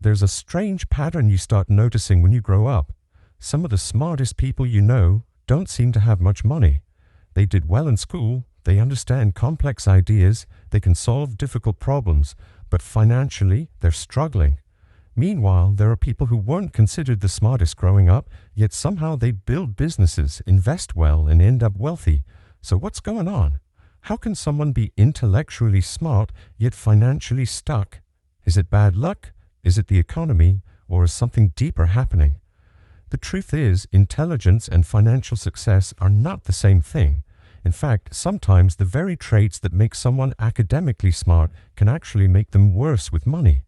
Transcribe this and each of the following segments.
There's a strange pattern you start noticing when you grow up. Some of the smartest people you know don't seem to have much money. They did well in school, they understand complex ideas, they can solve difficult problems, but financially, they're struggling. Meanwhile, there are people who weren't considered the smartest growing up, yet somehow they build businesses, invest well, and end up wealthy. So what's going on? How can someone be intellectually smart, yet financially stuck? Is it bad luck? Is it the economy? Or is something deeper happening? The truth is, intelligence and financial success are not the same thing. In fact, sometimes the very traits that make someone academically smart can actually make them worse with money.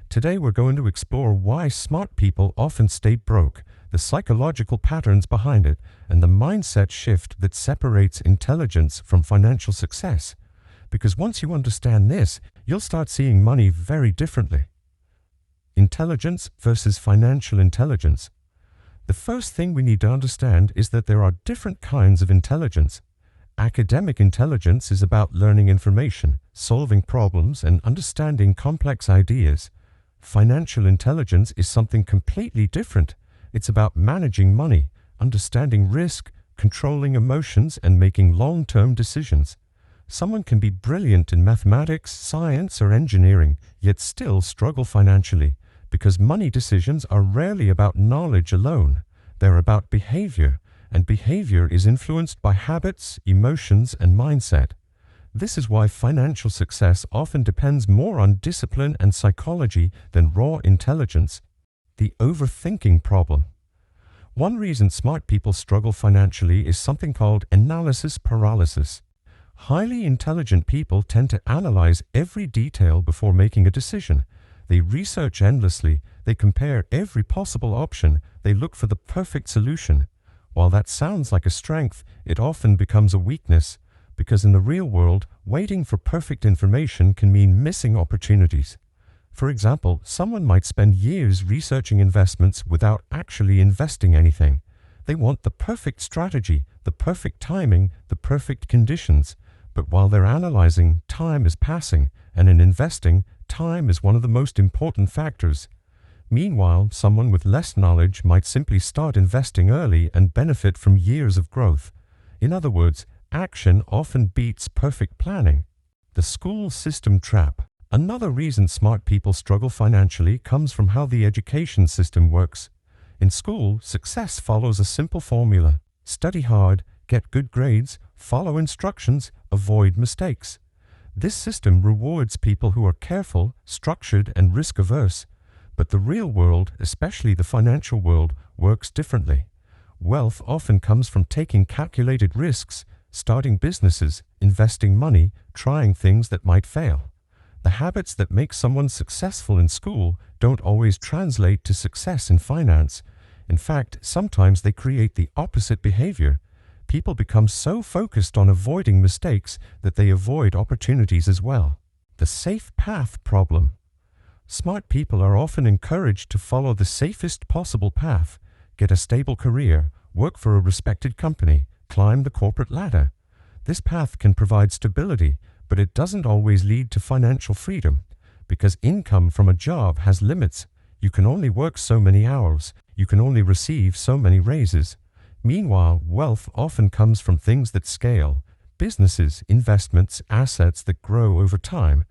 Today we're going to explore why smart people often stay broke, the psychological patterns behind it, and the mindset shift that separates intelligence from financial success. Because once you understand this, you'll start seeing money very differently. Intelligence versus financial intelligence. The first thing we need to understand is that there are different kinds of intelligence. Academic intelligence is about learning information, solving problems, and understanding complex ideas. Financial intelligence is something completely different. It's about managing money, understanding risk, controlling emotions, and making long-term decisions. Someone can be brilliant in mathematics, science, or engineering, yet still struggle financially, because money decisions are rarely about knowledge alone. They're about behavior, and behavior is influenced by habits, emotions, and mindset. This is why financial success often depends more on discipline and psychology than raw intelligence. The overthinking problem. One reason smart people struggle financially is something called analysis paralysis. Highly intelligent people tend to analyze every detail before making a decision. They research endlessly, they compare every possible option, they look for the perfect solution. While that sounds like a strength, it often becomes a weakness, because in the real world, waiting for perfect information can mean missing opportunities. For example, someone might spend years researching investments without actually investing anything. They want the perfect strategy, the perfect timing, the perfect conditions. But while they're analyzing, time is passing, and in investing, time is one of the most important factors. Meanwhile, someone with less knowledge might simply start investing early and benefit from years of growth. In other words, action often beats perfect planning. The school system trap. Another reason smart people struggle financially comes from how the education system works. In school, success follows a simple formula. Study hard, get good grades, follow instructions, avoid mistakes. This system rewards people who are careful, structured, and risk-averse. But the real world, especially the financial world, works differently. Wealth often comes from taking calculated risks, starting businesses, investing money, trying things that might fail. The habits that make someone successful in school don't always translate to success in finance. In fact, sometimes they create the opposite behavior. People become so focused on avoiding mistakes that they avoid opportunities as well. The safe path problem. Smart people are often encouraged to follow the safest possible path, get a stable career, work for a respected company, climb the corporate ladder. This path can provide stability, but it doesn't always lead to financial freedom, because income from a job has limits. You can only work so many hours, you can only receive so many raises. Meanwhile, wealth often comes from things that scale, businesses, investments, assets that grow over time.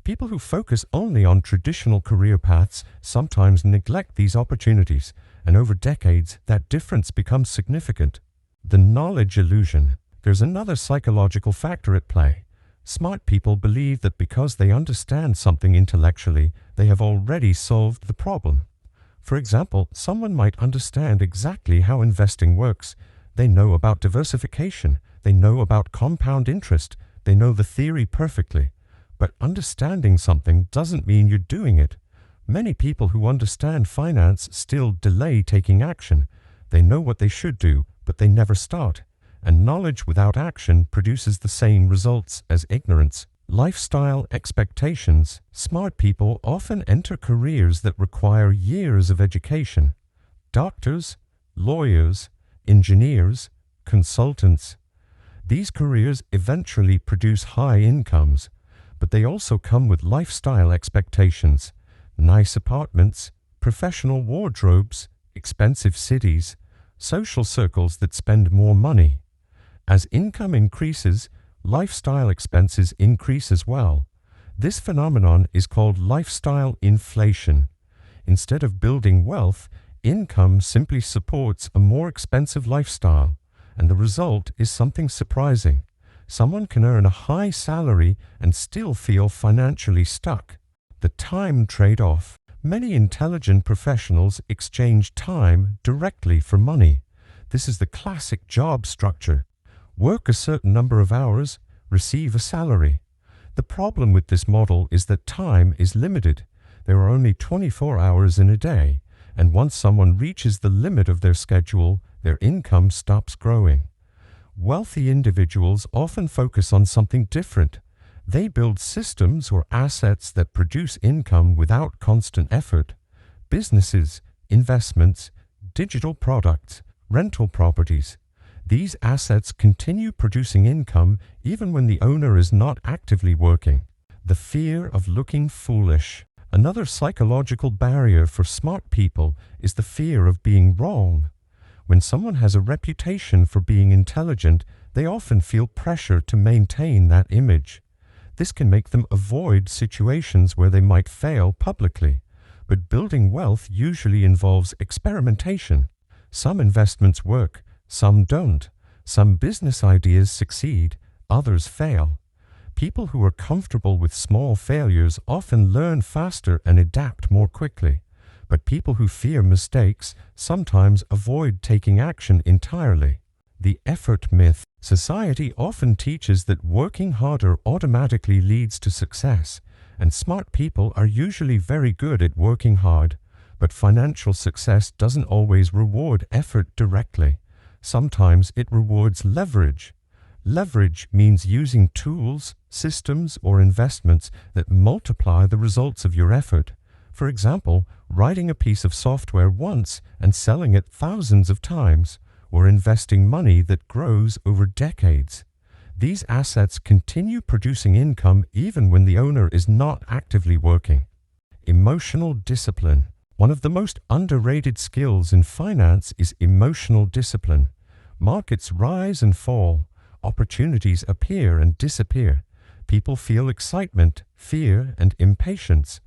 People who focus only on traditional career paths sometimes neglect these opportunities, and over decades, that difference becomes significant. The knowledge illusion. There's another psychological factor at play. Smart people believe that because they understand something intellectually, they have already solved the problem. For example, someone might understand exactly how investing works. They know about diversification, they know about compound interest, they know the theory perfectly. But understanding something doesn't mean you're doing it. Many people who understand finance still delay taking action. They know what they should do, but they never start. And knowledge without action produces the same results as ignorance. Lifestyle expectations. Smart people often enter careers that require years of education. Doctors, lawyers, engineers, consultants. These careers eventually produce high incomes, but they also come with lifestyle expectations. nice apartments, professional wardrobes, expensive cities, social circles that spend more money. As income increases, lifestyle expenses increase as well. This phenomenon is called lifestyle inflation. Instead of building wealth, income simply supports a more expensive lifestyle, and the result is something surprising. Someone can earn a high salary and still feel financially stuck. The time trade-off. Many intelligent professionals exchange time directly for money. This is the classic job structure. Work a certain number of hours, receive a salary. The problem with this model is that time is limited. There are only 24 hours in a day, and once someone reaches the limit of their schedule, their income stops growing. Wealthy individuals often focus on something different. They build systems or assets that produce income without constant effort. Businesses, investments, digital products, rental properties. These assets continue producing income even when the owner is not actively working. The fear of looking foolish. Another psychological barrier for smart people is the fear of being wrong. When someone has a reputation for being intelligent, they often feel pressure to maintain that image. This can make them avoid situations where they might fail publicly. But building wealth usually involves experimentation. Some investments work, some don't. Some business ideas succeed, others fail. People who are comfortable with small failures often learn faster and adapt more quickly. But people who fear mistakes sometimes avoid taking action entirely. The effort myth. Society often teaches that working harder automatically leads to success, and smart people are usually very good at working hard. But financial success doesn't always reward effort directly. Sometimes it rewards leverage. Leverage means using tools, systems, or investments that multiply the results of your effort. For example, writing a piece of software once and selling it thousands of times, or investing money that grows over decades. These assets continue producing income even when the owner is not actively working. Emotional discipline. One of the most underrated skills in finance is emotional discipline. Markets rise and fall. Opportunities appear and disappear. People feel excitement, fear, and impatience.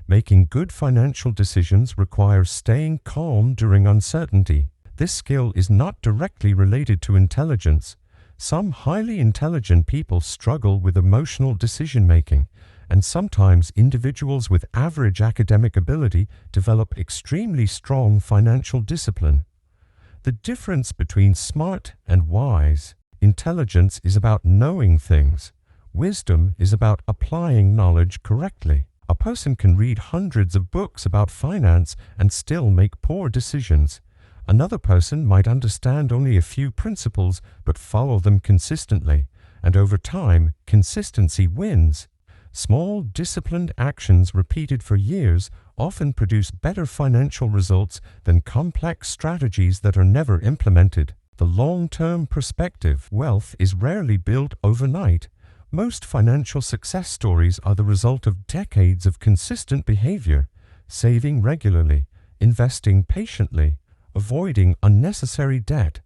Making good financial decisions requires staying calm during uncertainty. This skill is not directly related to intelligence. Some highly intelligent people struggle with emotional decision-making, and sometimes individuals with average academic ability develop extremely strong financial discipline. The difference between smart and wise. Intelligence is about knowing things. Wisdom is about applying knowledge correctly. A person can read hundreds of books about finance and still make poor decisions. Another person might understand only a few principles but follow them consistently, and over time, consistency wins. Small, disciplined actions repeated for years often produce better financial results than complex strategies that are never implemented. The long-term perspective. Wealth is rarely built overnight. Most financial success stories are the result of decades of consistent behavior, saving regularly, investing patiently, avoiding unnecessary debt.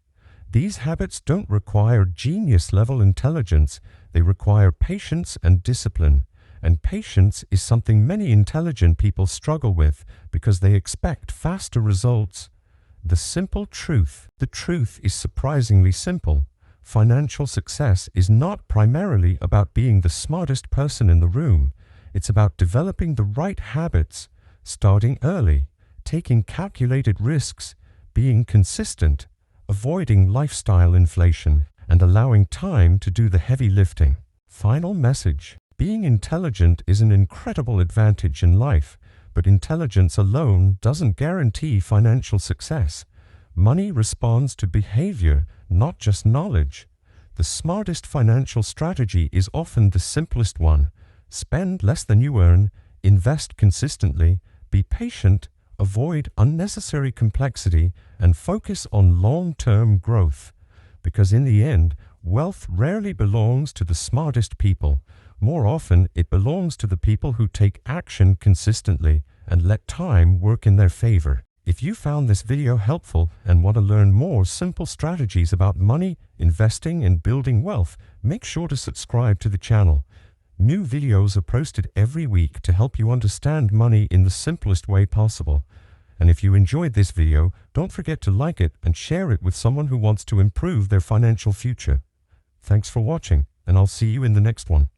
These habits don't require genius-level intelligence, they require patience and discipline. And patience is something many intelligent people struggle with because they expect faster results. The simple truth. The truth is surprisingly simple. Financial success is not primarily about being the smartest person in the room. It's about developing the right habits, starting early, taking calculated risks, being consistent, avoiding lifestyle inflation, and allowing time to do the heavy lifting. Final message. Being intelligent is an incredible advantage in life, but intelligence alone doesn't guarantee financial success. Money responds to behavior, not just knowledge. The smartest financial strategy is often the simplest one. Spend less than you earn, invest consistently, be patient, avoid unnecessary complexity, and focus on long-term growth. Because in the end, wealth rarely belongs to the smartest people. More often, it belongs to the people who take action consistently and let time work in their favor. If you found this video helpful and want to learn more simple strategies about money, investing, and building wealth, make sure to subscribe to the channel. New videos are posted every week to help you understand money in the simplest way possible. And if you enjoyed this video, don't forget to like it and share it with someone who wants to improve their financial future. Thanks for watching, and I'll see you in the next one.